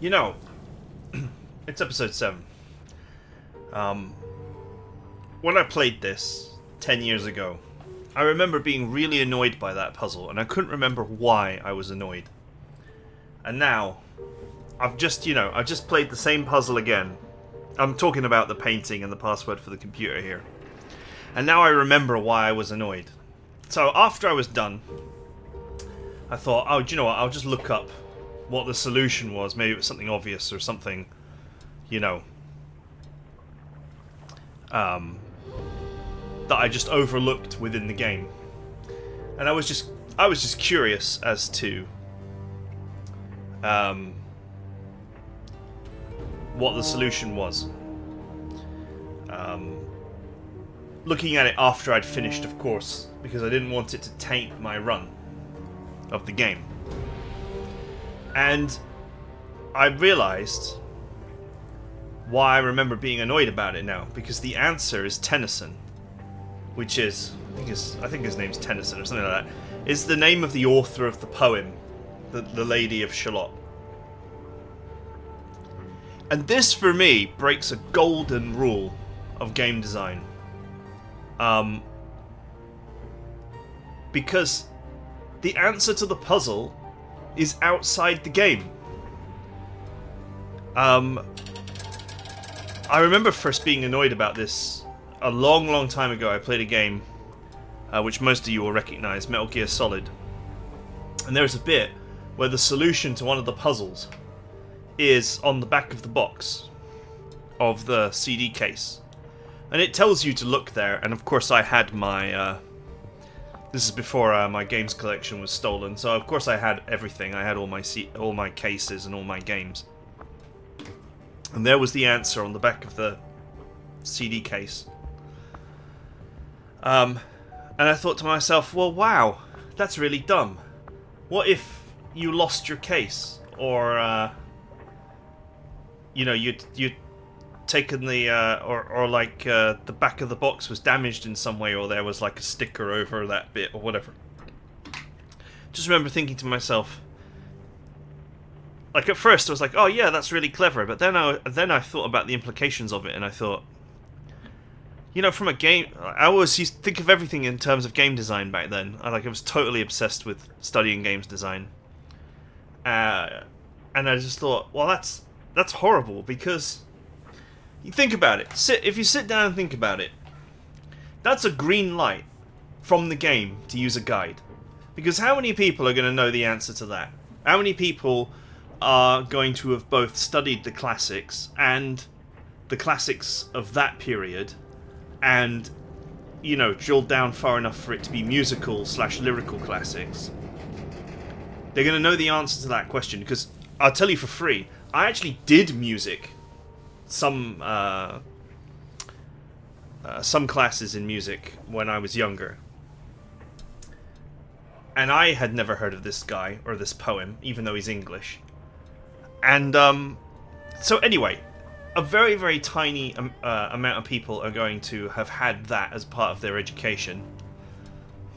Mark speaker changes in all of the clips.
Speaker 1: You know, it's episode 7. When I played this 10 years ago, I remember being really annoyed by that puzzle, and I couldn't remember why I was annoyed. And now, I've just played the same puzzle again. I'm talking about the painting and the password for the computer here. And now I remember why I was annoyed. So after I was done, I thought, oh, do you know what, I'll just look up what the solution was. Maybe it was something obvious or something, that I just overlooked within the game. And I was just curious as to what the solution was. Looking at it after I'd finished, of course, because I didn't want it to taint my run of the game. And I realized why I remember being annoyed about it now, because the answer is Tennyson, which is, I think his name's Tennyson or something like that, is the name of the author of the poem, the Lady of Shalott. And this, for me, breaks a golden rule of game design. Because the answer to the puzzle is outside the game. I remember first being annoyed about this a long, long time ago. I played a game which most of you will recognize, Metal Gear Solid. And there's a bit where the solution to one of the puzzles is on the back of the box of the CD case. And it tells you to look there, and of course I had my... this is before my games collection was stolen, so of course I had everything. I had all my cases and all my games. And there was the answer on the back of the CD case. And I thought to myself, well, wow, that's really dumb. What if you lost your case? Or, you'd taken the, the back of the box was damaged in some way, or there was like a sticker over that bit, or whatever. Just remember thinking to myself, like at first I was like, oh yeah, that's really clever, but then I thought about the implications of it, and I thought, from a game, I always used to think of everything in terms of game design back then. I was totally obsessed with studying games design, and I just thought, well, that's horrible, because you think about it. If you sit down and think about it, that's a green light from the game to use a guide, because how many people are going to know the answer to that? How many people are going to have both studied the classics and the classics of that period, and drilled down far enough for it to be musical/lyrical classics? They're going to know the answer to that question, because I'll tell you for free, I actually did music, some classes in music when I was younger, and I had never heard of this guy or this poem, even though he's English. And so anyway, a very, very tiny amount of people are going to have had that as part of their education.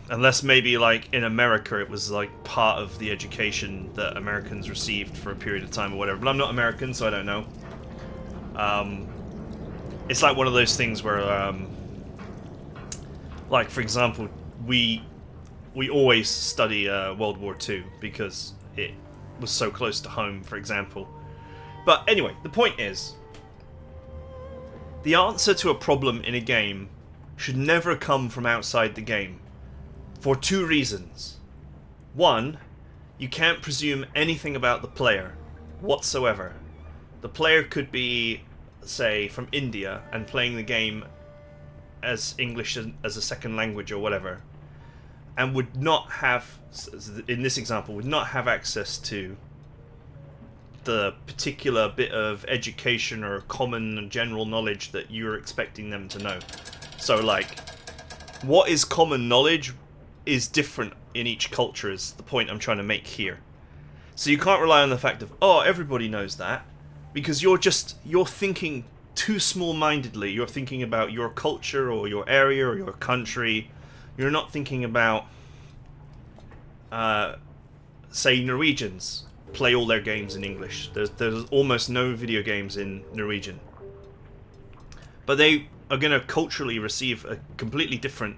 Speaker 1: Unless maybe, like, in America it was, like, part of the education that Americans received for a period of time or whatever. But I'm not American, so I don't know. It's like one of those things where, like, for example, we always study World War II because it was so close to home, for example. But anyway, the point is, the answer to a problem in a game should never come from outside the game, for two reasons. One, you can't presume anything about the player whatsoever. The player could be, say, from India and playing the game as English as a second language or whatever, and would not have, in this example, would not have access to the particular bit of education or common general knowledge that you're expecting them to know. So, like, what is common knowledge is different in each culture, is the point I'm trying to make here. So you can't rely on the fact of, oh, everybody knows that, because you're thinking too small-mindedly. You're thinking about your culture or your area or your country. You're not thinking about, say, Norwegians play all their games in English. There's almost no video games in Norwegian. But they are going to culturally receive a completely different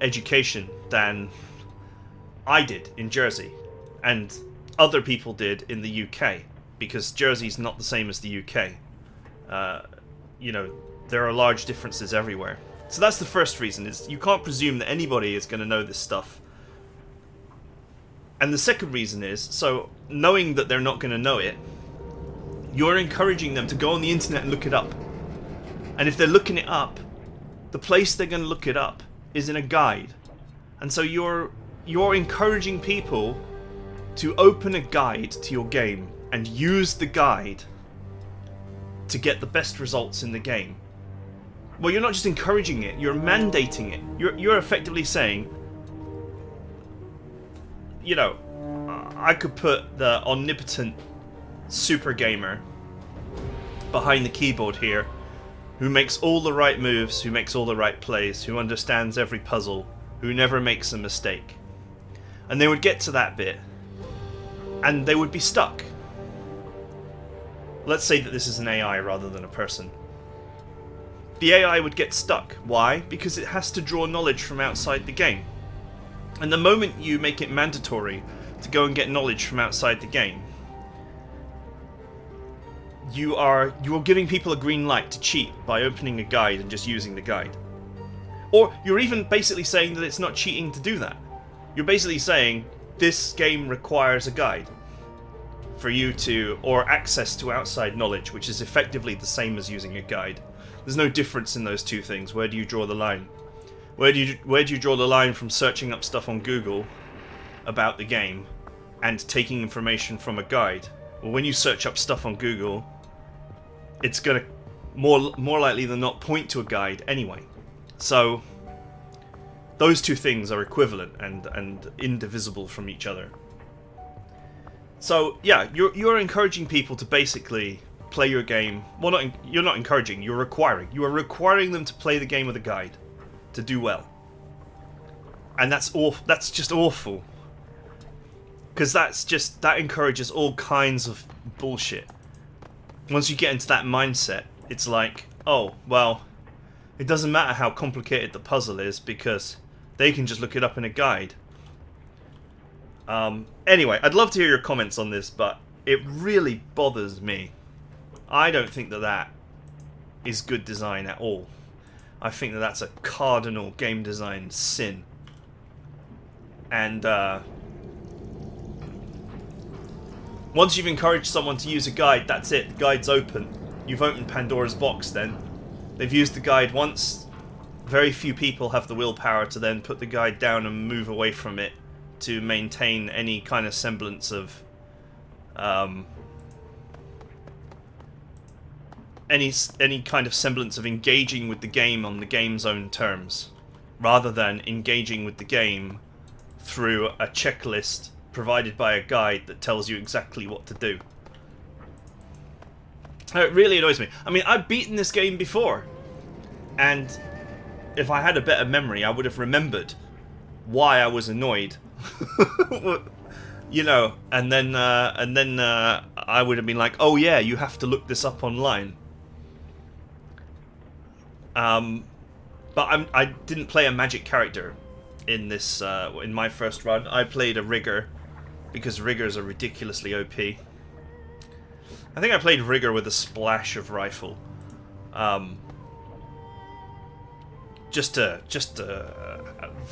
Speaker 1: education than I did in Jersey, and other people did in the UK, because Jersey's not the same as the UK. You know, there are large differences everywhere. So that's the first reason, is you can't presume that anybody is going to know this stuff. And the second reason is, so knowing that they're not going to know it, you're encouraging them to go on the internet and look it up. And if they're looking it up, the place they're going to look it up is in a guide. And so you're encouraging people to open a guide to your game and use the guide to get the best results in the game. Well, you're not just encouraging it, you're mandating it. You're effectively saying, you know, I could put the omnipotent super gamer behind the keyboard here, who makes all the right moves, who makes all the right plays, who understands every puzzle, who never makes a mistake. And they would get to that bit, and they would be stuck. Let's say that this is an AI rather than a person. The AI would get stuck. Why? Because it has to draw knowledge from outside the game. And the moment you make it mandatory to go and get knowledge from outside the game, you're giving people a green light to cheat by opening a guide and just using the guide. Or you're even basically saying that it's not cheating to do that. You're basically saying this game requires a guide for you to, or access to outside knowledge, which is effectively the same as using a guide. There's no difference in those two things. Where do you draw the line? Where do you draw the line from searching up stuff on Google about the game and taking information from a guide? Well, when you search up stuff on Google, it's going to more likely than not point to a guide anyway. So those two things are equivalent and indivisible from each other. So yeah, you're encouraging people to basically play your game. Well, you're not encouraging. You're requiring. You are requiring them to play the game with a guide to do well. And that's awful. That's just awful. Because that encourages all kinds of bullshit. Once you get into that mindset, it's like, oh, well, it doesn't matter how complicated the puzzle is because they can just look it up in a guide. Anyway, I'd love to hear your comments on this, but it really bothers me. I don't think that is good design at all. I think that's a cardinal game design sin. And once you've encouraged someone to use a guide, that's it. The guide's open. You've opened Pandora's box then. They've used the guide once. Very few people have the willpower to then put the guide down and move away from it to maintain any kind of semblance of any kind of semblance of engaging with the game on the game's own terms, rather than engaging with the game through a checklist provided by a guide that tells you exactly what to do. It really annoys me. I mean, I've beaten this game before, and if I had a better memory, I would have remembered why I was annoyed. You know, and then I would have been like, oh yeah, you have to look this up online. But I didn't play a magic character in this in my first run. I played a rigger because riggers are ridiculously OP. I think I played rigger with a splash of rifle, just for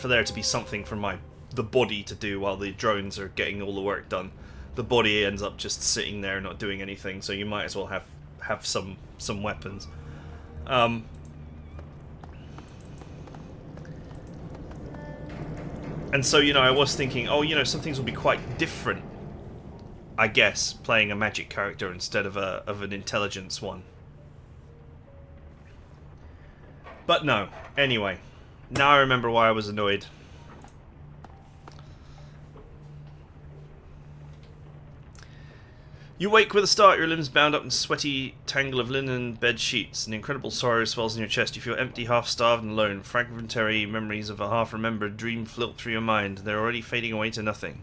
Speaker 1: there to be something for the body to do while the drones are getting all the work done. The body ends up just sitting there not doing anything, so you might as well have some weapons. And so, you know, I was thinking, oh, you know, some things will be quite different, I guess, playing a magic character instead of an intelligence one. But no. Anyway, now I remember why I was annoyed. You wake with a start, your limbs bound up in a sweaty tangle of linen bed sheets. An incredible sorrow swells in your chest. You feel empty, half-starved and alone. Fragmentary memories of a half-remembered dream float through your mind. They're already fading away to nothing.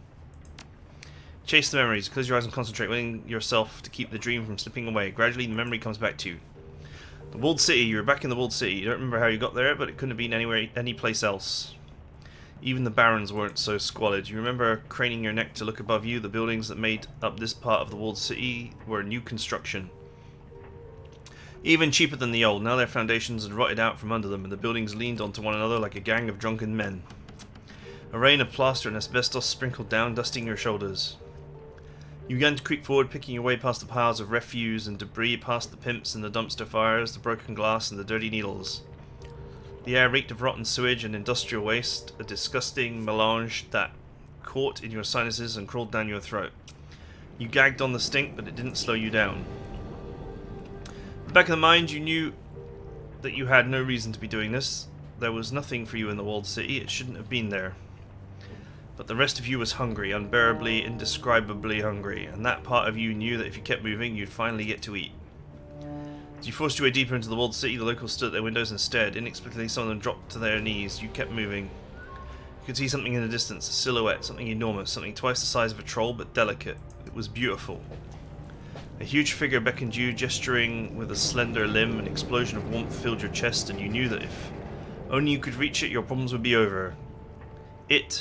Speaker 1: Chase the memories. Close your eyes and concentrate, willing yourself to keep the dream from slipping away. Gradually, the memory comes back to you. The walled city. You were back in the walled city. You don't remember how you got there, but it couldn't have been any place else. Even the barons weren't so squalid. You remember craning your neck to look above you. The buildings that made up this part of the walled city were new construction. Even cheaper than the old. Now their foundations had rotted out from under them, and the buildings leaned onto one another like a gang of drunken men. A rain of plaster and asbestos sprinkled down, dusting your shoulders. You began to creep forward, picking your way past the piles of refuse and debris, past the pimps and the dumpster fires, the broken glass and the dirty needles. The air reeked of rotten sewage and industrial waste, a disgusting melange that caught in your sinuses and crawled down your throat. You gagged on the stink, but it didn't slow you down. Back in the mind, you knew that you had no reason to be doing this. There was nothing for you in the walled city. It shouldn't have been there. But the rest of you was hungry, unbearably, indescribably hungry, and that part of you knew that if you kept moving, you'd finally get to eat. As you forced your way deeper into the walled city, the locals stood at their windows and stared. Inexplicably, some of them dropped to their knees. You kept moving. You could see something in the distance, a silhouette, something enormous, something twice the size of a troll, but delicate. It was beautiful. A huge figure beckoned you, gesturing with a slender limb. An explosion of warmth filled your chest, and you knew that if only you could reach it, your problems would be over.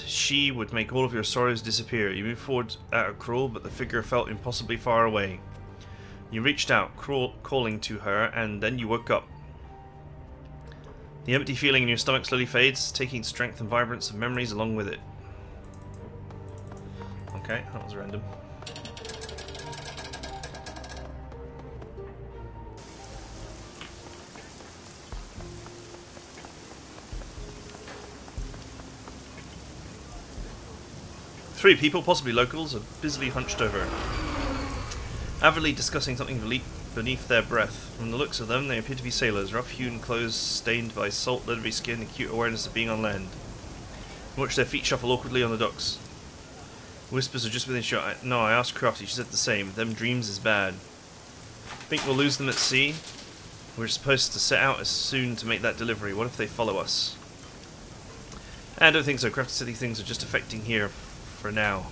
Speaker 1: She would make all of your sorrows disappear. You moved forward at a crawl, but the figure felt impossibly far away. You reached out, calling to her, and then you woke up. The empty feeling in your stomach slowly fades, taking strength and vibrance of memories along with it. Okay, that was random. Three people, possibly locals, are busily hunched over, avidly discussing something beneath their breath. From the looks of them, they appear to be sailors, rough-hewn clothes stained by salt, leathery skin, acute awareness of being on land. You watch their feet shuffle awkwardly on the docks. Whispers are just within shot. No, I asked Crofty, she said the same. Them dreams is bad. Think we'll lose them at sea? We're supposed to set out as soon to make that delivery. What if they follow us? I don't think so. Crofty said these things are just affecting here for now.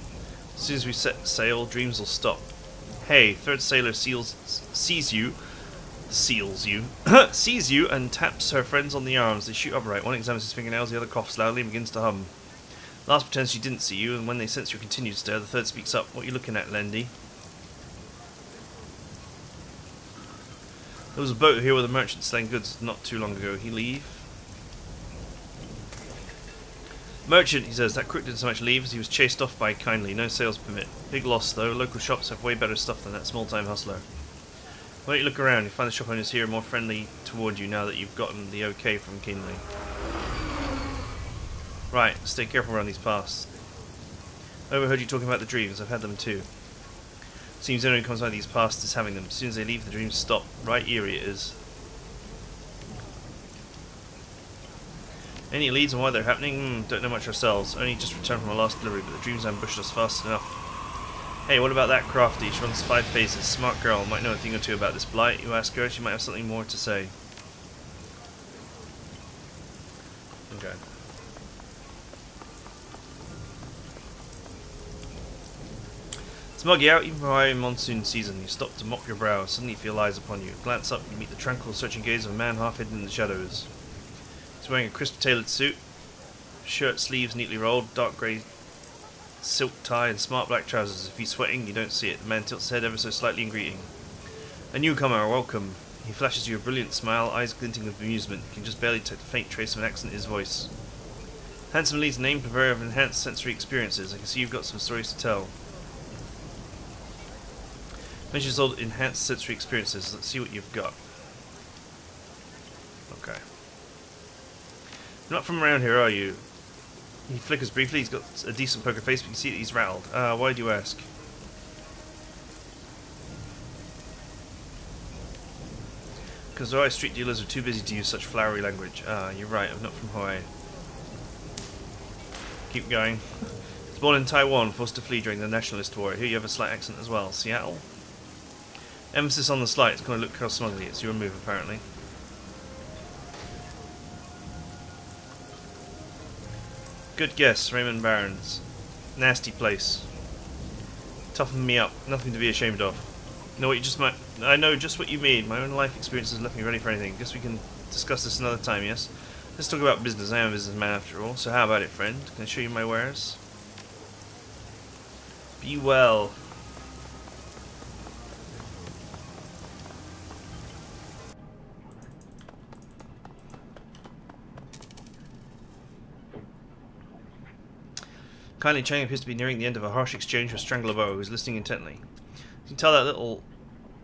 Speaker 1: As soon as we set sail, dreams will stop. Hey, third sailor sees you, sees you and taps her friends on the arms. They shoot upright. One examines his fingernails, the other coughs loudly and begins to hum. Last pretends she didn't see you, and when they sense your continued stare, the third speaks up. What are you looking at, Lendy? There was a boat here with a merchant selling goods not too long ago. He leave? Merchant, he says, that crook didn't so much leave as he was chased off by kindly. No sales permit. Big loss, though. Local shops have way better stuff than that small-time hustler. Why don't you look around? You find the shop owners here more friendly toward you now that you've gotten the okay from Kinley. Right, stay careful around these paths. I overheard you talking about the dreams. I've had them too. Seems anyone who comes by these paths is having them. As soon as they leave, the dreams stop. Right eerie it is. Any leads on why they're happening? Don't know much ourselves. Only just returned from our last delivery, but the dreams ambushed us fast enough. Hey, what about that Crafty? She runs 5 phases. Smart girl. Might know a thing or two about this blight. You ask her, she might have something more to say. Okay. It's muggy out, even by monsoon season. You stop to mop your brow. Suddenly you feel eyes upon you. Glance up, you meet the tranquil, searching gaze of a man half hidden in the shadows. He's wearing a crisp-tailored suit, shirt sleeves neatly rolled, dark grey silk tie and smart black trousers. If he's sweating, you don't see it. The man tilts his head ever so slightly in greeting. A newcomer, welcome. He flashes you a brilliant smile, eyes glinting with amusement. You can just barely detect a faint trace of an accent in his voice. Handsome Lee's name, purveyor of enhanced sensory experiences. I can see you've got some stories to tell. Mentions old enhanced sensory experiences. Let's see what you've got. Okay. You're not from around here, are you? He flickers briefly. He's got a decent poker face, but you can see that he's rattled. Why do you ask? Because the Hawaii street dealers are too busy to use such flowery language. You're right. I'm not from Hawaii. Keep going. He's born in Taiwan, forced to flee during the Nationalist War. Here you have a slight accent as well. Seattle? Emphasis on the slight. It's going to look how smugly. It's your move, apparently. Good guess, Raymond Barons. Nasty place. Toughen me up. Nothing to be ashamed of. Know what you just might. I know just what you mean. My own life experiences left me ready for anything. Guess we can discuss this another time, yes? Let's talk about business. I am a businessman after all. So how about it, friend? Can I show you my wares? Be well. Kindly Chang appears to be nearing the end of a harsh exchange with Strangler Bo, who is listening intently. You can tell that little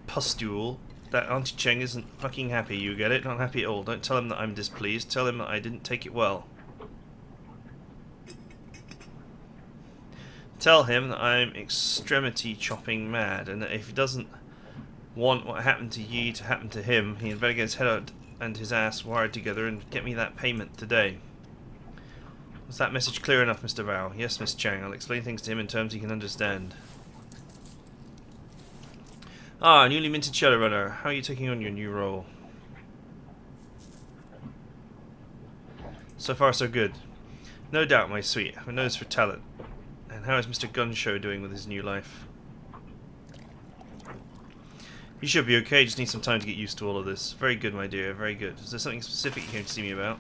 Speaker 1: pustule that Auntie Cheng isn't fucking happy, you get it? Not happy at all. Don't tell him that I'm displeased. Tell him that I didn't take it well. Tell him that I'm extremity chopping mad, and that if he doesn't want what happened to ye to happen to him, he had better get his head out and his ass wired together and get me that payment today. Was that message clear enough, Mr. Bao? Yes, Miss Chang. I'll explain things to him in terms he can understand. Ah, newly minted Shadowrunner. How are you taking on your new role? So far, so good. No doubt, my sweet. A nose for talent. And how is Mr. Gunshow doing with his new life? You should be okay. Just need some time to get used to all of this. Very good, my dear. Very good. Is there something specific you came to see me about?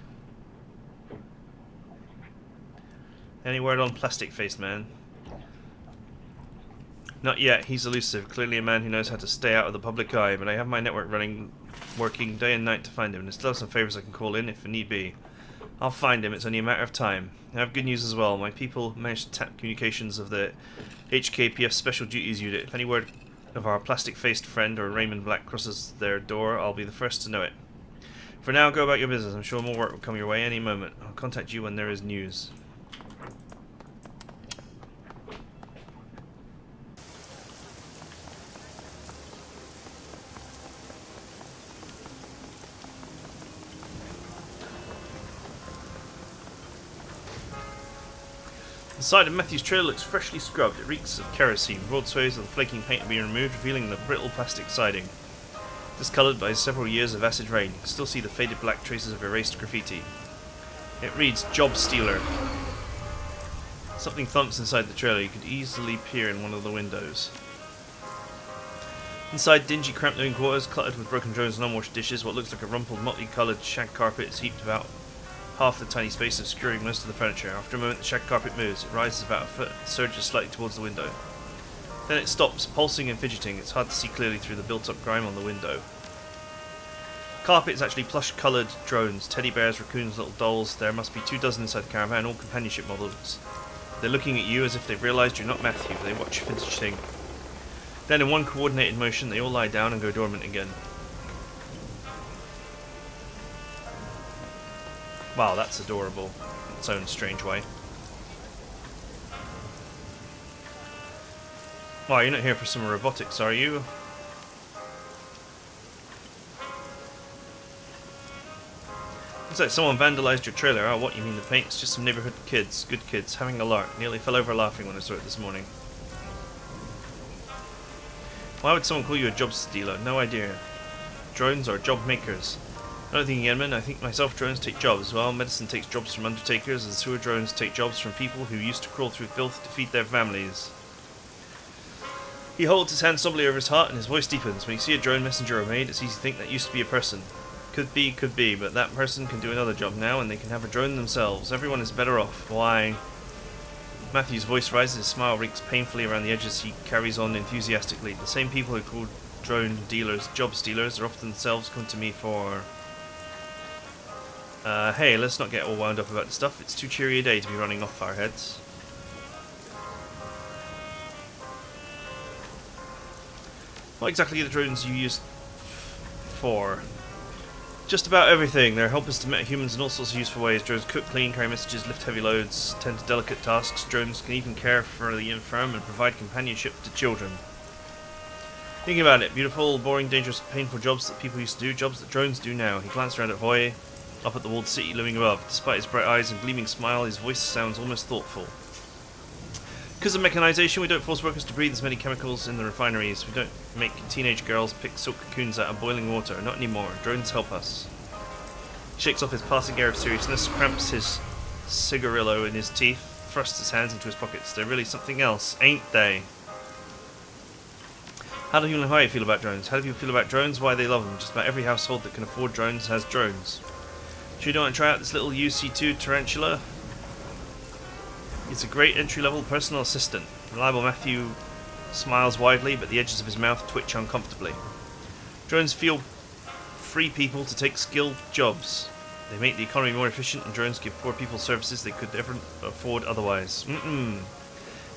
Speaker 1: Any word on Plastic-Faced Man? Not yet. He's elusive. Clearly a man who knows how to stay out of the public eye, but I have my network working day and night to find him, and I still have some favors I can call in if need be. I'll find him. It's only a matter of time. I have good news as well. My people managed to tap communications of the HKPF Special Duties Unit. If any word of our plastic-faced friend or Raymond Black crosses their door, I'll be the first to know it. For now, go about your business. I'm sure more work will come your way any moment. I'll contact you when there is news. The side of Matthew's trailer looks freshly scrubbed. It reeks of kerosene. Broad swathes of the flaking paint have been removed, revealing the brittle plastic siding. Discoloured by several years of acid rain, you can still see the faded black traces of erased graffiti. It reads, Job Stealer. Something thumps inside the trailer. You could easily peer in one of the windows. Inside dingy, cramped living quarters, cluttered with broken drones and unwashed dishes, what looks like a rumpled, motley-coloured shag carpet is heaped about half the tiny space, obscuring most of the furniture. After a moment, the shag carpet moves. It rises about a foot and surges slightly towards the window. Then it stops, pulsing and fidgeting. It's hard to see clearly through the built-up grime on the window. Carpet is actually plush-coloured drones, teddy bears, raccoons, little dolls. There must be 24 inside the caravan, all companionship models. They're looking at you as if they've realised you're not Matthew. They watch fidgeting. Then in one coordinated motion, they all lie down and go dormant again. Wow, that's adorable in its own strange way. Wow, you're not here for some robotics, are you? Looks like someone vandalised your trailer. Oh, what, you mean the paint? It's just some neighbourhood kids, good kids, having a lark. Nearly fell over laughing when I saw it this morning. Why would someone call you a job stealer? No idea. Drones are job makers. I don't think TheEdmon. I think myself drones take jobs. Well, medicine takes jobs from undertakers, and sewer drones take jobs from people who used to crawl through filth to feed their families. He holds his hand soberly over his heart, and his voice deepens. When you see a drone messenger or maid, it's easy to think that used to be a person. Could be, but that person can do another job now, and they can have a drone themselves. Everyone is better off. Why? Matthew's voice rises, his smile wrinkles painfully around the edges. He carries on enthusiastically. The same people who call drone dealers job stealers are often themselves come to me for... hey, let's not get all wound up about this stuff. It's too cheery a day to be running off our heads. What exactly are the drones you use for? Just about everything. They're helpers to metahumans in all sorts of useful ways. Drones cook, clean, carry messages, lift heavy loads, tend to delicate tasks. Drones can even care for the infirm and provide companionship to children. Think about it. Beautiful, boring, dangerous, painful jobs that people used to do. Jobs that drones do now. He glanced around at Hoy, up at the walled city looming above. Despite his bright eyes and gleaming smile, his voice sounds almost thoughtful. Because of mechanization, we don't force workers to breathe as many chemicals in the refineries. We don't make teenage girls pick silk cocoons out of boiling water. Not anymore. Drones help us. He shakes off his passing air of seriousness, cramps his cigarillo in his teeth, thrusts his hands into his pockets. They're really something else, ain't they? How do you feel about drones? How do you feel about drones? Why they love them? Just about every household that can afford drones has drones. Should you want to try out this little UC2 tarantula? It's a great entry-level personal assistant. Reliable Matthew smiles widely, but the edges of his mouth twitch uncomfortably. Drones feel free people to take skilled jobs. They make the economy more efficient, and drones give poor people services they could never afford otherwise.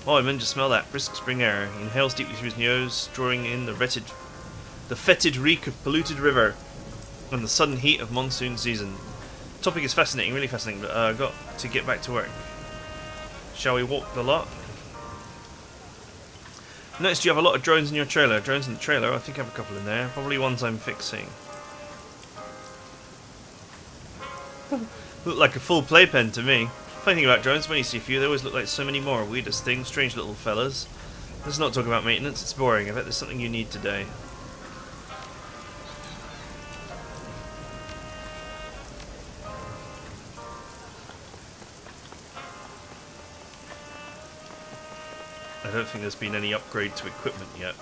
Speaker 1: Oh, man, just smell that brisk spring air. He inhales deeply through his nose, drawing in the fetid reek of polluted river and the sudden heat of monsoon season. The topic is fascinating, really fascinating, but I've got to get back to work. Shall we walk the lot? Noticed you have a lot of drones in your trailer. Drones in the trailer? I think I have a couple in there. Probably ones I'm fixing. Look like a full playpen to me. Funny thing about drones, when you see a few, they always look like so many more. Weirdest things, strange little fellas. Let's not talk about maintenance, it's boring. I bet there's something you need today. I don't think there's been any upgrade to equipment yet.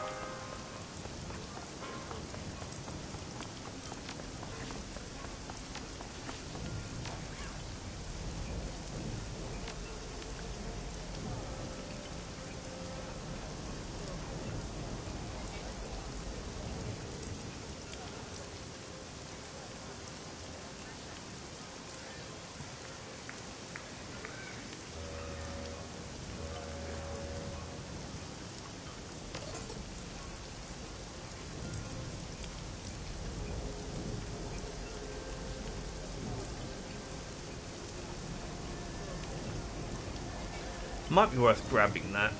Speaker 1: Might be worth grabbing that.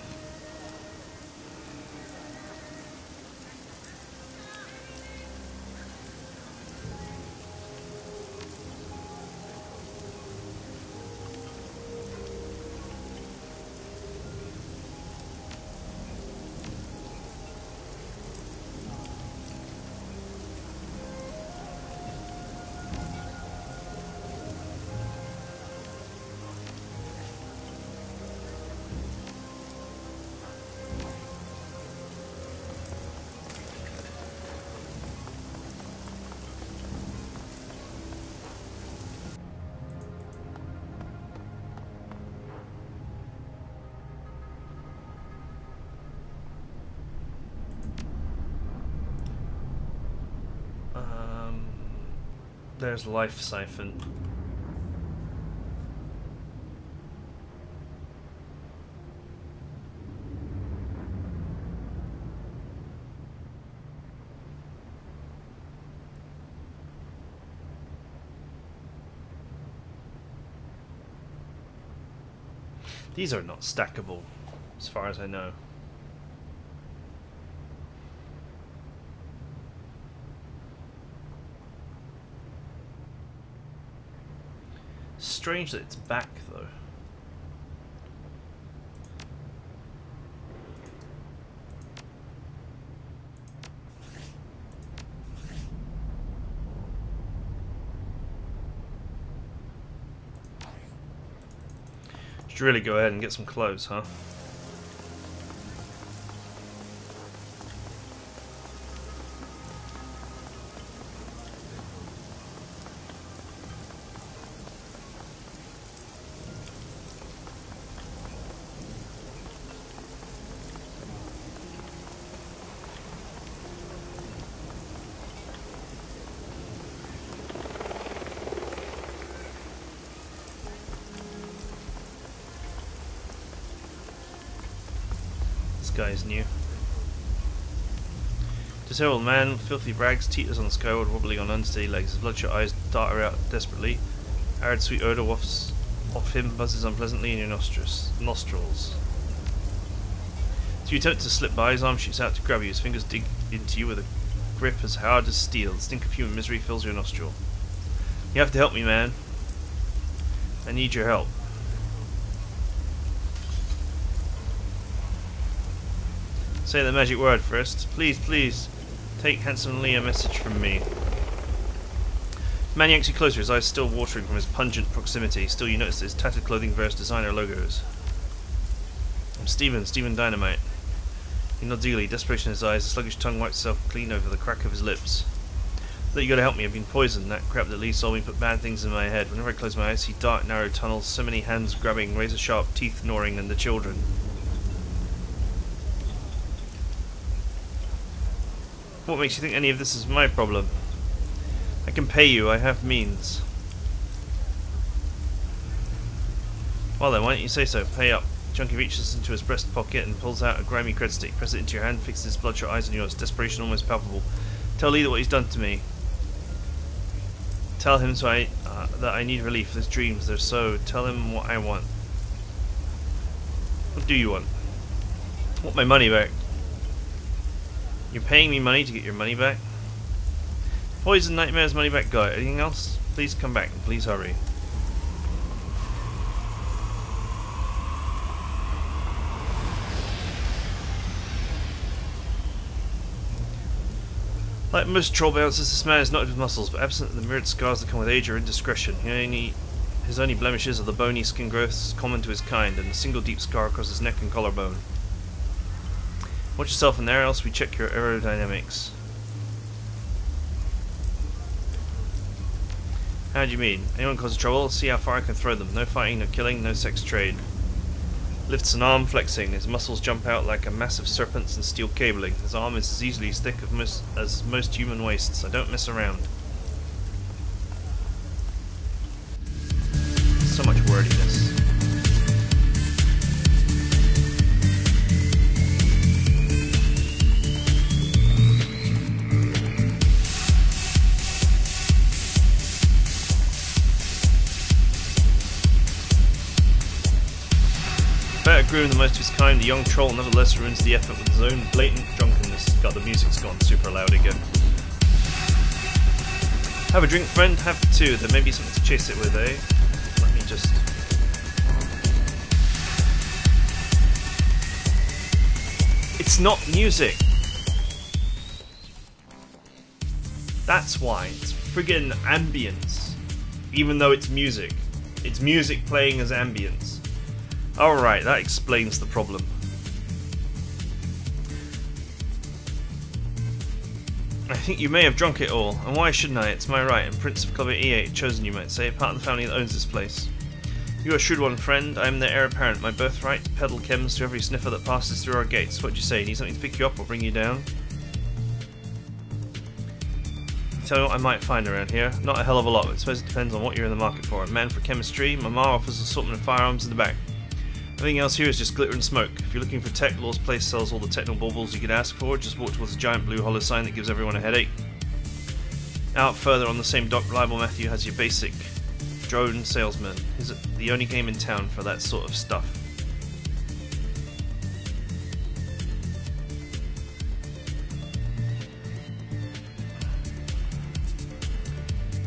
Speaker 1: There's life siphon. These are not stackable, as far as I know. Strange that it's back, though. Should really go ahead and get some clothes, huh? Guy's new. Disabled man, filthy rags, teeters on the skyward, wobbling on unsteady legs. His bloodshot eyes dart out desperately. Arid sweet odour wafts off him, buzzes unpleasantly in your nostrils. As you attempt to slip by, his arm shoots out to grab you. His fingers dig into you with a grip as hard as steel. The stink of human misery fills your nostril. You have to help me, man. I need your help. Say the magic word first. Please, please. Take handsomely a message from me. The man yanks you closer, his eyes still watering from his pungent proximity. Still, you notice his tattered clothing bears designer logos. I'm Steven Dynamite. He nods eagerly, desperation in his eyes, a sluggish tongue wipes itself clean over the crack of his lips. Look, you gotta help me, I've been poisoned. That crap that Lee sold me put bad things in my head. Whenever I close my eyes, I see dark, narrow tunnels, so many hands grabbing, razor-sharp teeth gnawing, and the children. What makes you think any of this is my problem? I can pay you, I have means. Well then, why don't you say so? Pay up. Junkie reaches into his breast pocket and pulls out a grimy cred stick. Press it into your hand, fixes his bloodshot eyes on yours. Desperation almost palpable. Tell Lee what he's done to me. Tell him that I need relief. There's dreams, there's so. Tell him what I want. What do you want? I want my money back. You're paying me money to get your money back? Poison Nightmare's money back guy. Anything else? Please come back and please hurry. Like most troll bouncers, this man is knotted with muscles, but absent of the mirrored scars that come with age or indiscretion. His only blemishes are the bony skin growths common to his kind, and a single deep scar across his neck and collarbone. Watch yourself in there, else we check your aerodynamics. How do you mean? Anyone causes trouble? See how far I can throw them. No fighting, no killing, no sex trade. Lifts an arm, flexing. His muscles jump out like a massive serpent's and steel cabling. His arm is as easily as thick as most human waists. I don't mess around. So much wordiness. Better groomed than most of his kind, the young troll nevertheless ruins the effort with his own blatant drunkenness. God, the music's gone super loud again. Have a drink, friend? Have two. There may be something to chase it with, eh? Let me just... It's not music! That's why. It's friggin' ambience. Even though it's music. It's music playing as ambience. Alright, that explains the problem. I think you may have drunk it all, and why shouldn't I? It's my right, and Prince of Club E8 chosen, you might say, part of the family that owns this place. You are a shrewd one, friend. I am the heir apparent, my birthright, peddle chems to every sniffer that passes through our gates. What do you say? Need something to pick you up or bring you down? Tell you what I might find around here. Not a hell of a lot, but I suppose it depends on what you're in the market for. A man for chemistry, my ma offers an assortment of firearms in the back. Everything else here is just glitter and smoke. If you're looking for tech, Law's place sells all the techno baubles you could ask for. Just walk towards a giant blue hollow sign that gives everyone a headache. Out further on the same dock, Reliable Matthew has your basic drone salesman. He's the only game in town for that sort of stuff.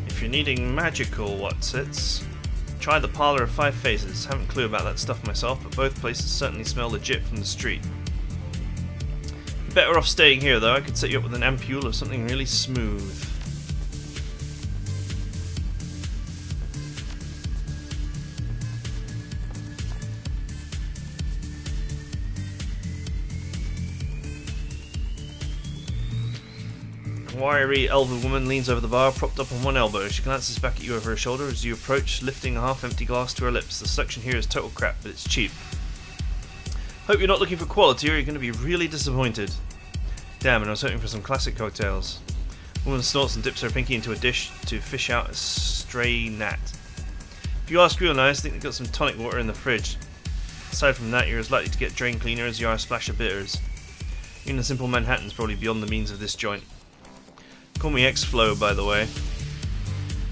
Speaker 1: If you're needing magical whatsits, try the Parlour of Five Faces. Haven't a clue about that stuff myself, but both places certainly smell legit from the street. Better off staying here though. I could set you up with an ampule or something really smooth. A wiry elven woman leans over the bar, propped up on one elbow. She glances back at you over her shoulder as you approach, lifting a half-empty glass to her lips. The selection here is total crap, but it's cheap. Hope you're not looking for quality or you're going to be really disappointed. Damn, and I was hoping for some classic cocktails. Woman snorts and dips her pinky into a dish to fish out a stray gnat. If you ask real nice, I think they've got some tonic water in the fridge. Aside from that, you're as likely to get drain cleaner as you are a splash of bitters. Even a simple Manhattan's probably beyond the means of this joint. Call me X-Flow, by the way.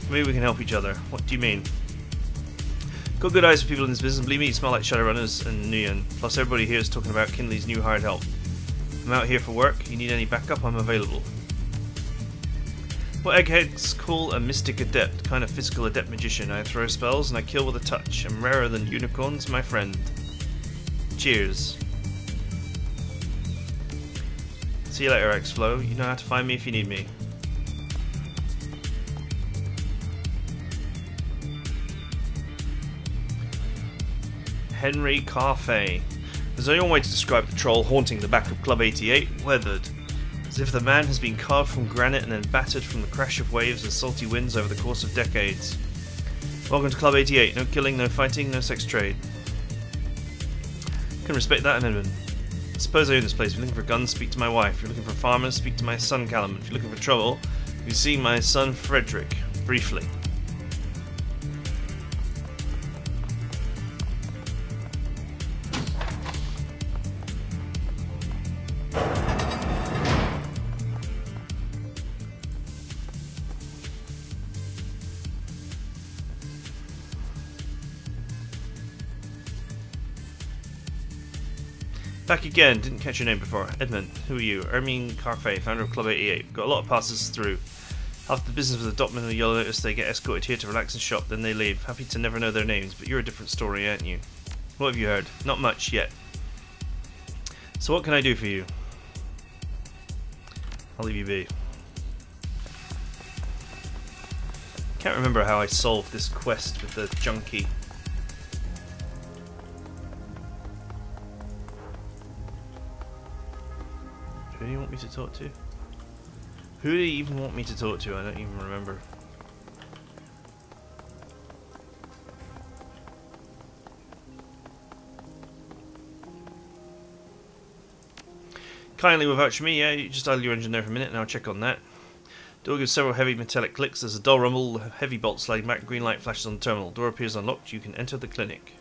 Speaker 1: Maybe we can help each other. What do you mean? Got good eyes for people in this business. Believe me, you smell like Shadowrunners and Nguyen. Plus, everybody here is talking about Kinley's new hired help. I'm out here for work. You need any backup, I'm available. What eggheads call a mystic adept, kind of physical adept magician. I throw spells and I kill with a touch. I'm rarer than unicorns, my friend. Cheers. See you later, X-Flow. You know how to find me if you need me. Henry Carfay. There's only one way to describe the troll haunting the back of Club 88, weathered. As if the man has been carved from granite and then battered from the crash of waves and salty winds over the course of decades. Welcome to Club 88. No killing, no fighting, no sex trade. Can respect that, TheEdmon. I suppose I own this place. If you're looking for guns, speak to my wife. If you're looking for farmers, speak to my son Callum. If you're looking for trouble, you see my son Frederick. Briefly. Back again, didn't catch your name before. Edmund, who are you? Ermine Carfay, founder of Club 88. Got a lot of passes through. After the business with the TheEdmon and Yellow Notice, they get escorted here to relax and shop, then they leave. Happy to never know their names, but you're a different story, aren't you? What have you heard? Not much yet. So what can I do for you? I'll leave you be. Can't remember how I solved this quest with the junkie. Who do you want me to talk to? Who do you even want me to talk to? I don't even remember. Kindly will vouch for me, yeah, you just idle your engine there for a minute and I'll check on that. Door gives several heavy metallic clicks, there's a dull rumble, heavy bolt sliding back, green light flashes on the terminal. Door appears unlocked, you can enter the clinic.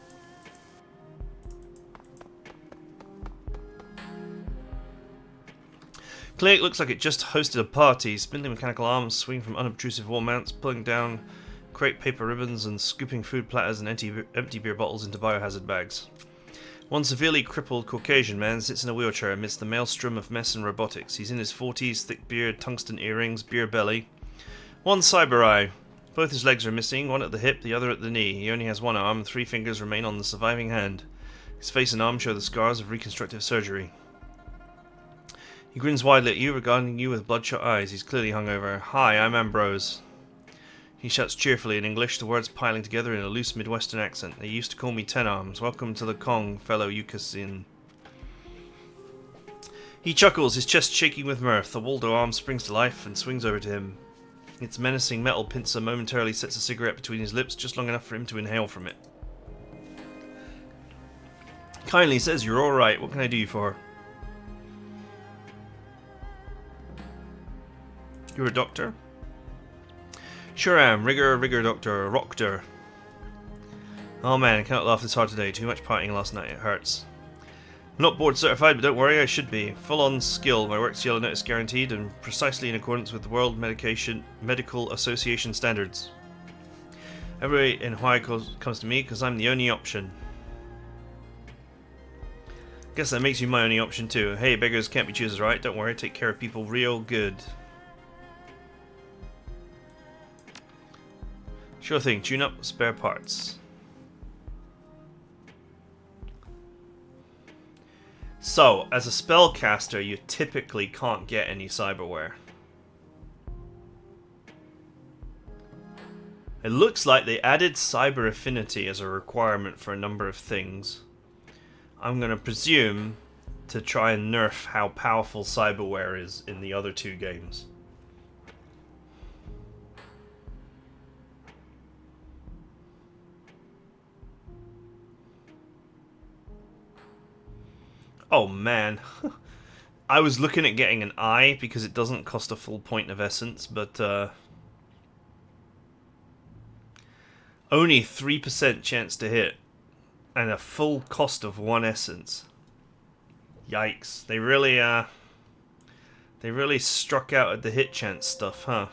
Speaker 1: Clinic looks like it just hosted a party. Spindly mechanical arms swing from unobtrusive wall mounts, pulling down crepe paper ribbons and scooping food platters and empty beer bottles into biohazard bags. One severely crippled Caucasian man sits in a wheelchair amidst the maelstrom of mess and robotics. He's in his 40s, thick beard, tungsten earrings, beer belly. One cyber eye. Both his legs are missing, one at the hip, the other at the knee. He only has one arm, and 3 fingers remain on the surviving hand. His face and arm show the scars of reconstructive surgery. He grins widely at you, regarding you with bloodshot eyes. He's clearly hungover. Hi, I'm Ambrose. He shouts cheerfully in English, the words piling together in a loose Midwestern accent. They used to call me Ten Arms. Welcome to the Kong, fellow Yucasin. He chuckles, his chest shaking with mirth. The Waldo arm springs to life and swings over to him. Its menacing metal pincer momentarily sets a cigarette between his lips, just long enough for him to inhale from it. Kindly says you're alright. What can I do you for? You're a doctor? Sure am. Rigor doctor. Rockter. Oh man, I cannot laugh this hard today. Too much partying last night. It hurts. I'm not board certified, but don't worry, I should be. Full-on skill. My work's Yellow Notice guaranteed and precisely in accordance with the World Medical Association standards. Everybody in Hawaii comes to me because I'm the only option. Guess that makes you my only option too. Hey, beggars can't be choosers, right? Don't worry, I take care of people real good. Sure thing, tune up, spare parts. So, as a spellcaster, you typically can't get any cyberware. It looks like they added cyber affinity as a requirement for a number of things. I'm going to presume to try and nerf how powerful cyberware is in the other 2 games. Oh man, I was looking at getting an eye because it doesn't cost a full point of essence, but only 3% chance to hit and a full cost of 1 essence. Yikes, they really struck out at the hit chance stuff, huh?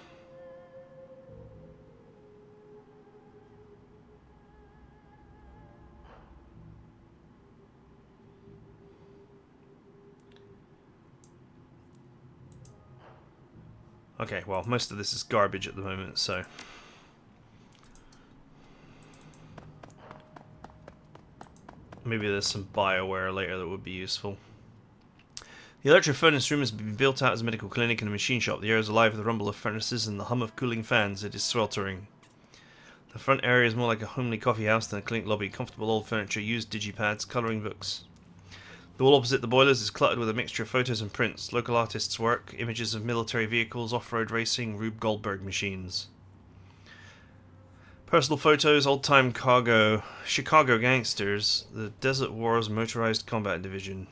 Speaker 1: Okay, well, most of this is garbage at the moment, so... maybe there's some bioware later that would be useful. The electric furnace room has been built out as a medical clinic and a machine shop. The air is alive with the rumble of furnaces and the hum of cooling fans. It is sweltering. The front area is more like a homely coffee house than a clinic lobby. Comfortable old furniture, used digipads, colouring books. The wall opposite the boilers is cluttered with a mixture of photos and prints, local artists' work, images of military vehicles, off-road racing, Rube Goldberg machines. Personal photos, old-time cargo, Chicago gangsters, the Desert Wars Motorized Combat Division.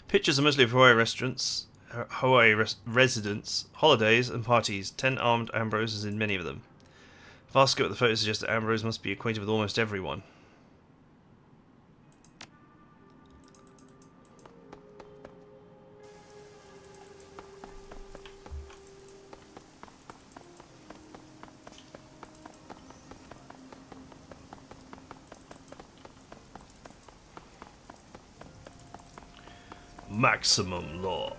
Speaker 1: Pictures are mostly of Hawaii residents, holidays, and parties. 10 armed Ambroses in many of them. Vast scope of the photos suggests that Ambrose must be acquainted with almost everyone. Maximum law.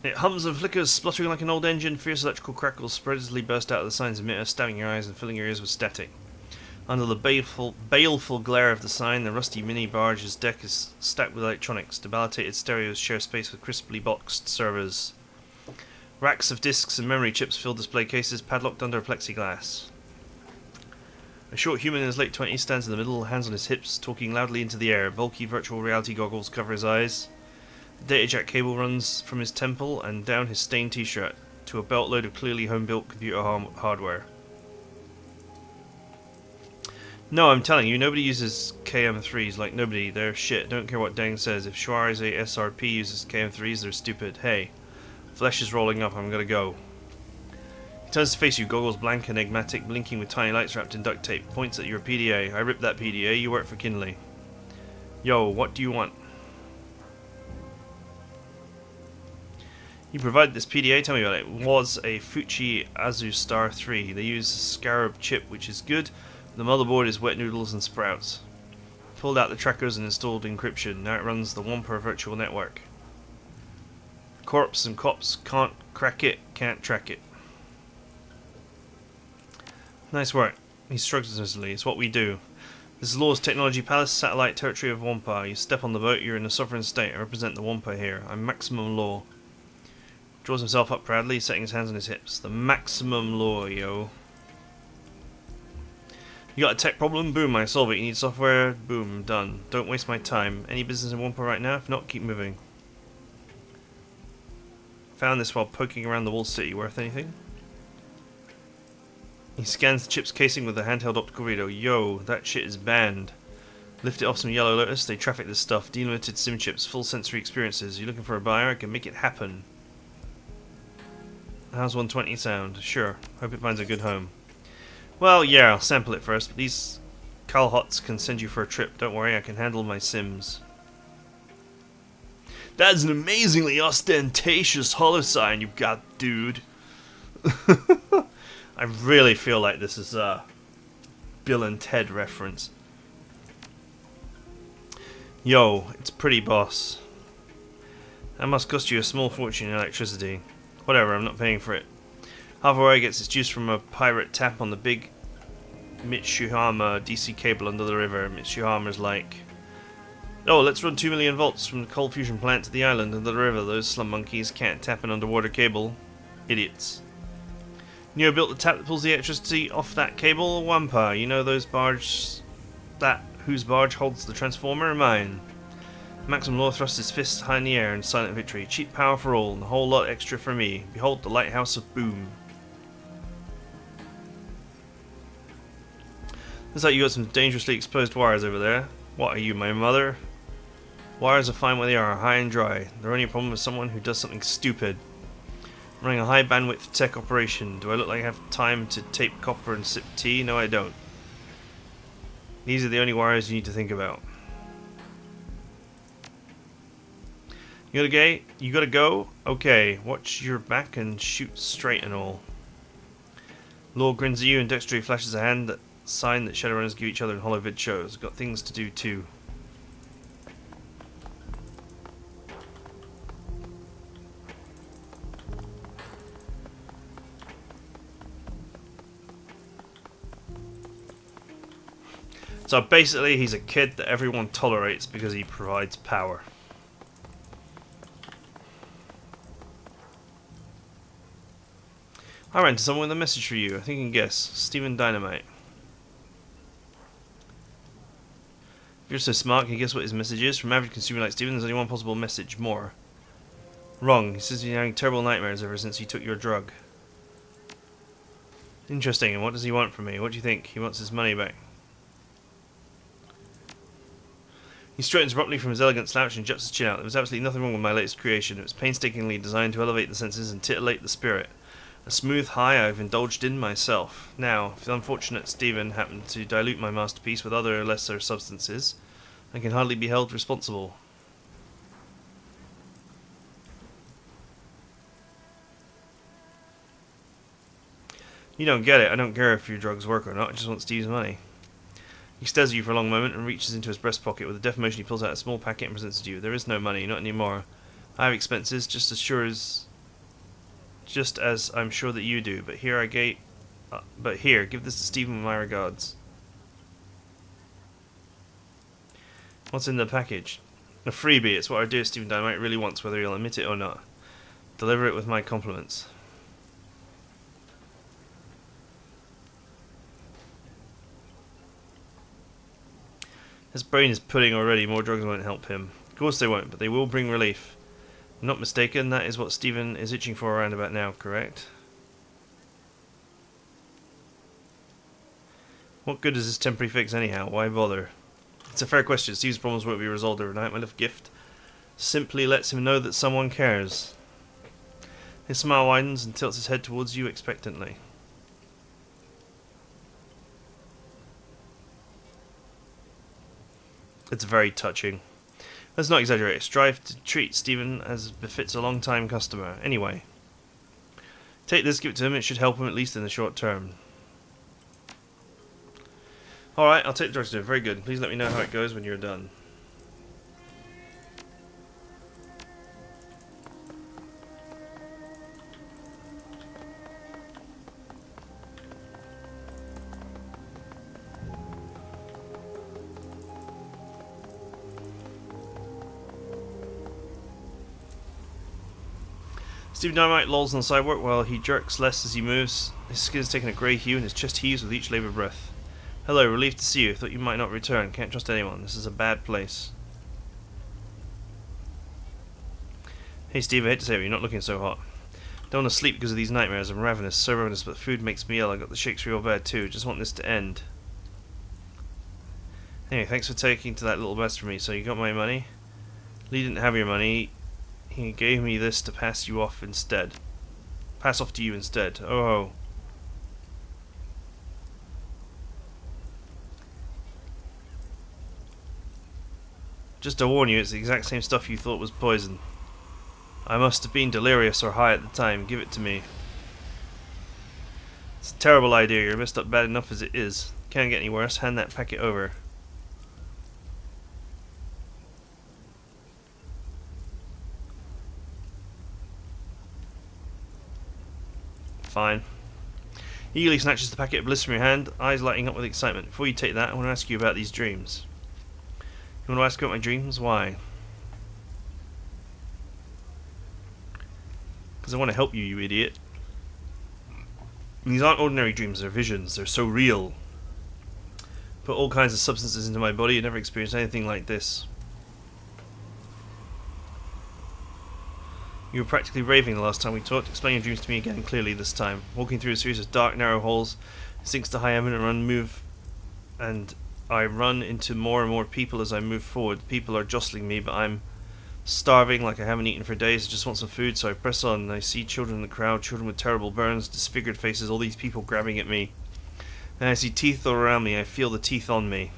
Speaker 1: It hums and flickers, spluttering like an old engine. Fierce electrical crackles sporadically burst out of the sign's emitter, stabbing your eyes and filling your ears with static. Under the baleful glare of the sign, the rusty mini-barge's deck is stacked with electronics. Debilitated stereos share space with crisply boxed servers. Racks of discs and memory chips fill display cases, padlocked under plexiglass. A short human in his late 20s stands in the middle, hands on his hips, talking loudly into the air. Bulky virtual reality goggles cover his eyes. The data jack cable runs from his temple and down his stained t-shirt to a belt load of clearly home-built computer hardware. No, I'm telling you, nobody uses KM3s, like nobody. They're shit. Don't care what Deng says. If Schwarze SRP uses KM3s, they're stupid. Hey, flesh is rolling up. I'm gonna go. He turns to face you, goggles blank, enigmatic, blinking with tiny lights wrapped in duct tape. Points at your PDA. I ripped that PDA. You work for Kinley. Yo, what do you want? You provided this PDA. Tell me about it. It was a Fuji Azustar 3. They use a Scarab chip, which is good. The motherboard is wet noodles and sprouts. Pulled out the trackers and installed encryption. Now it runs the Wampa virtual network. Corpse and cops can't crack it, can't track it. Nice work. He shrugs dismissively. It's what we do. This is Law's Technology Palace, satellite territory of Wampa. You step on the boat, you're in a sovereign state. I represent the Wampa here. I'm Maximum Law. Draws himself up proudly, setting his hands on his hips. The Maximum Law, yo. You got a tech problem? Boom, I solve it. You need software? Boom, done. Don't waste my time. Any business in Wampa right now? If not, keep moving. Found this while poking around the wall city. Worth anything? He scans the chip's casing with a handheld optical reader. Yo, that shit is banned. Lift it off some Yellow Lotus. They traffic this stuff. Delimited SIM chips. Full sensory experiences. You looking for a buyer? I can make it happen. How's 120 sound? Sure. Hope it finds a good home. Well, yeah, I'll sample it first, but these Calhots can send you for a trip. Don't worry, I can handle my Sims. That's an amazingly ostentatious holosign you've got, dude. I really feel like this is a Bill and Ted reference. Yo, it's pretty, boss. That must cost you a small fortune in electricity. Whatever, I'm not paying for it. Hawaii gets its juice from a pirate tap on the big Mitsuhama DC cable under the river. Mitsuhama's like, oh, let's run 2 million volts from the coal fusion plant to the island under the river. Those slum monkeys can't tap an underwater cable. Idiots. Neo built the tap that pulls the electricity off that cable. Wampa, you know those barges whose barge holds the transformer are mine. Maximum Law thrusts his fists high in the air in silent victory. Cheap power for all, and a whole lot extra for me. Behold the lighthouse of Boom. Looks like you got some dangerously exposed wires over there. What are you, my mother? Wires are fine where they are, high and dry. They're only a problem with someone who does something stupid. I'm running a high bandwidth tech operation. Do I look like I have time to tape copper and sip tea? No, I don't. These are the only wires you need to think about. You gotta go? Okay, watch your back and shoot straight and all. Law grins at you and dexterously flashes a hand, that sign that Shadowrunners give each other in hollow vid shows. Got things to do too. So basically he's a kid that everyone tolerates because he provides power. I ran to someone with a message for you. I think you can guess. Steven Dynamite. You're so smart, can you guess what his message is? From an average consumer like Steven, there's only one possible message. More. Wrong. He says he's having terrible nightmares ever since he took your drug. Interesting, and what does he want from me? What do you think? He wants his money back. He straightens abruptly from his elegant slouch and juts his chin out. There was absolutely nothing wrong with my latest creation. It was painstakingly designed to elevate the senses and titillate the spirit. A smooth high I've indulged in myself. Now, if the unfortunate Stephen happened to dilute my masterpiece with other lesser substances, I can hardly be held responsible. You don't get it. I don't care if your drugs work or not. I just want Steve's money. He stares at you for a long moment and reaches into his breast pocket. With a deft motion, he pulls out a small packet and presents it to you. There is no money, not anymore. I have expenses, just as I'm sure that you do. But here, give this to Stephen with my regards. What's in the package? A freebie. It's what our dear Stephen Dynamite really wants, whether he'll admit it or not. Deliver it with my compliments. His brain is pudding already. More drugs won't help him. Of course they won't, but they will bring relief. I'm not mistaken, that is what Stephen is itching for around about now, correct? What good is this temporary fix anyhow? Why bother? It's a fair question. Steve's problems won't be resolved overnight. My little gift simply lets him know that someone cares. His smile widens and tilts his head towards you expectantly. It's very touching. Let's not exaggerate. Strive to treat Stephen as befits a long-time customer. Anyway, take this, give it to him. It should help him at least in the short term. Alright, I'll take the drugs to him. Very good. Please let me know how it goes when you're done. Stephen Dynamite lolls on the sidewalk while he jerks less as he moves. His skin's taken a grey hue and his chest heaves with each laboured breath. Hello, relieved to see you. Thought you might not return. Can't trust anyone. This is a bad place. Hey Steve, I hate to say it, but you're not looking so hot. Don't want to sleep because of these nightmares. I'm ravenous, so ravenous, but food makes me ill. I got the shakes real bad too. Just want this to end. Anyway, thanks for taking to that little mess for me. So you got my money? Lee didn't have your money. He gave me this to pass you off instead. Pass off to you instead. Oh. Just to warn you, it's the exact same stuff you thought was poison. I must have been delirious or high at the time. Give it to me. It's a terrible idea. You're messed up bad enough as it is. Can't get any worse. Hand that packet over. Fine. He eagerly snatches the packet of bliss from your hand, eyes lighting up with excitement. Before you take that, I want to ask you about these dreams. You want to ask about my dreams? Why? Because I want to help you, you idiot. And these aren't ordinary dreams, they're visions. They're so real. Put all kinds of substances into my body. I never experienced anything like this. You were practically raving the last time we talked. Explain your dreams to me again clearly this time. Walking through a series of dark, narrow halls, sinks to high heaven and I run into more and more people as I move forward. People are jostling me, but I'm starving like I haven't eaten for days. I just want some food, so I press on. I see children in the crowd, children with terrible burns, disfigured faces, all these people grabbing at me. And I see teeth all around me. I feel the teeth on me.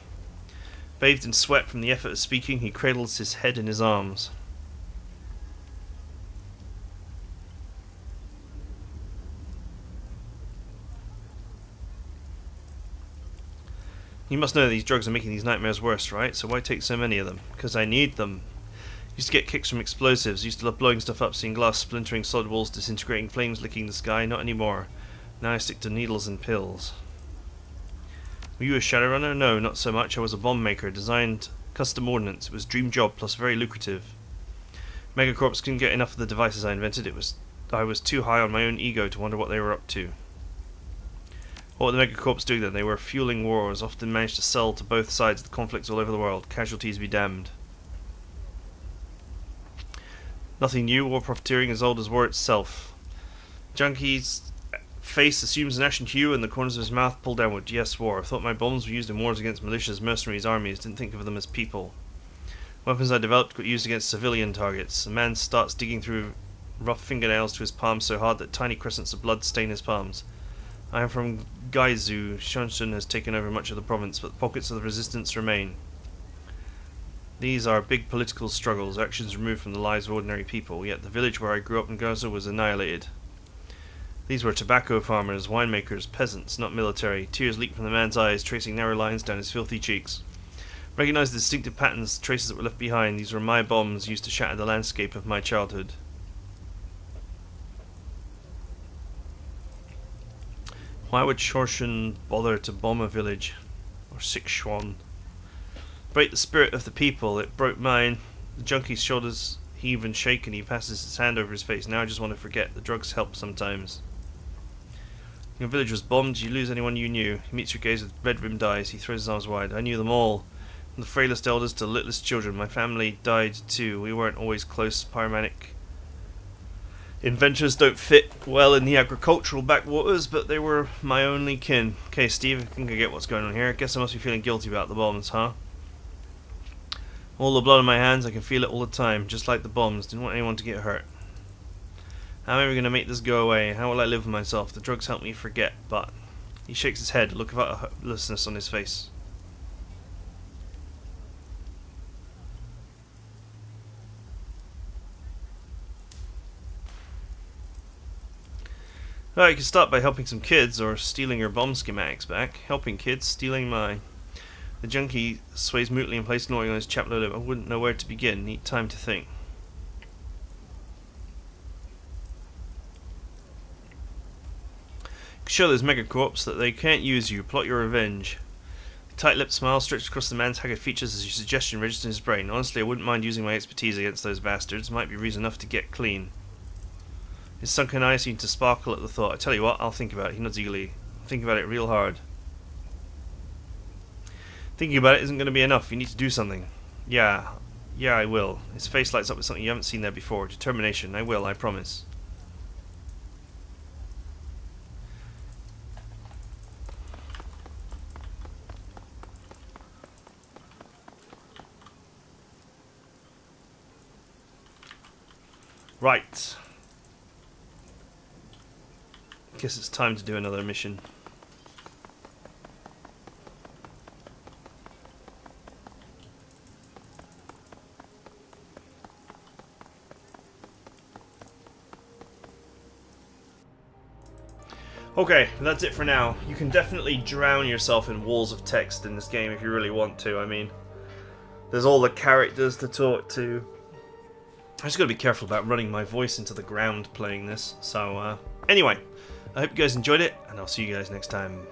Speaker 1: Bathed in sweat from the effort of speaking, he cradles his head in his arms. You must know that these drugs are making these nightmares worse, right? So why take so many of them? Because I need them. Used to get kicks from explosives. Used to love blowing stuff up, seeing glass splintering, solid walls disintegrating, flames licking the sky. Not anymore. Now I stick to needles and pills. Were you a Shadowrunner? No, not so much. I was a bomb maker, designed custom ordnance. It was dream job plus very lucrative. Megacorps couldn't get enough of the devices I invented. I was too high on my own ego to wonder what they were up to. What were the Megacorps doing then? They were fueling wars, often managed to sell to both sides of the conflicts all over the world. Casualties be damned. Nothing new, war profiteering as old as war itself. Junkie's face assumes an ashen hue and the corners of his mouth pull downward. Yes, war. I thought my bombs were used in wars against militias, mercenaries, armies. Didn't think of them as people. Weapons I developed got used against civilian targets. A man starts digging through rough fingernails to his palms so hard that tiny crescents of blood stain his palms. I am from Gaizu. Shonshin has taken over much of the province, but pockets of the resistance remain. These are big political struggles, actions removed from the lives of ordinary people, yet the village where I grew up in Gaza was annihilated. These were tobacco farmers, winemakers, peasants, not military. Tears leaked from the man's eyes, tracing narrow lines down his filthy cheeks. Recognized the distinctive patterns, traces that were left behind. These were my bombs, used to shatter the landscape of my childhood. Why would Shorshin bother to bomb a village? Or Sichuan? Break the spirit of the people. It broke mine. The junkie's shoulders heave and shake and he passes his hand over his face. Now I just want to forget. The drugs help sometimes. Your village was bombed. You lose anyone you knew. He meets your gaze with red-rimmed eyes. He throws his arms wide. I knew them all. From the frailest elders to the littlest children. My family died too. We weren't always close. Pyromanic inventors don't fit well in the agricultural backwaters, but they were my only kin. Okay, Steve, I think I get what's going on here. I guess I must be feeling guilty about the bombs, huh? All the blood on my hands, I can feel it all the time, just like the bombs. Didn't want anyone to get hurt. How am I going to make this go away? How will I live with myself? The drugs help me forget, but... He shakes his head, a look of utter hopelessness on his face. Well, you can start by helping some kids, or stealing your bomb schematics back. Helping kids, stealing mine. The junkie sways mutely in place, gnawing on his chapped lower lip. I wouldn't know where to begin. Need time to think. Show those megacorps that they can't use you. Plot your revenge. A tight-lipped smile stretched across the man's haggard features as your suggestion registered in his brain. Honestly, I wouldn't mind using my expertise against those bastards. Might be reason enough to get clean. His sunken eyes seemed to sparkle at the thought. I tell you what, I'll think about it. He nods eagerly. I'll think about it real hard. Thinking about it isn't going to be enough. You need to do something. Yeah, I will. His face lights up with something you haven't seen there before. Determination. I will, I promise. Right. Guess it's time to do another mission. Okay, that's it for now. You can definitely drown yourself in walls of text in this game if you really want to. I mean, there's all the characters to talk to. I just gotta be careful about running my voice into the ground playing this. So, anyway, I hope you guys enjoyed it, and I'll see you guys next time.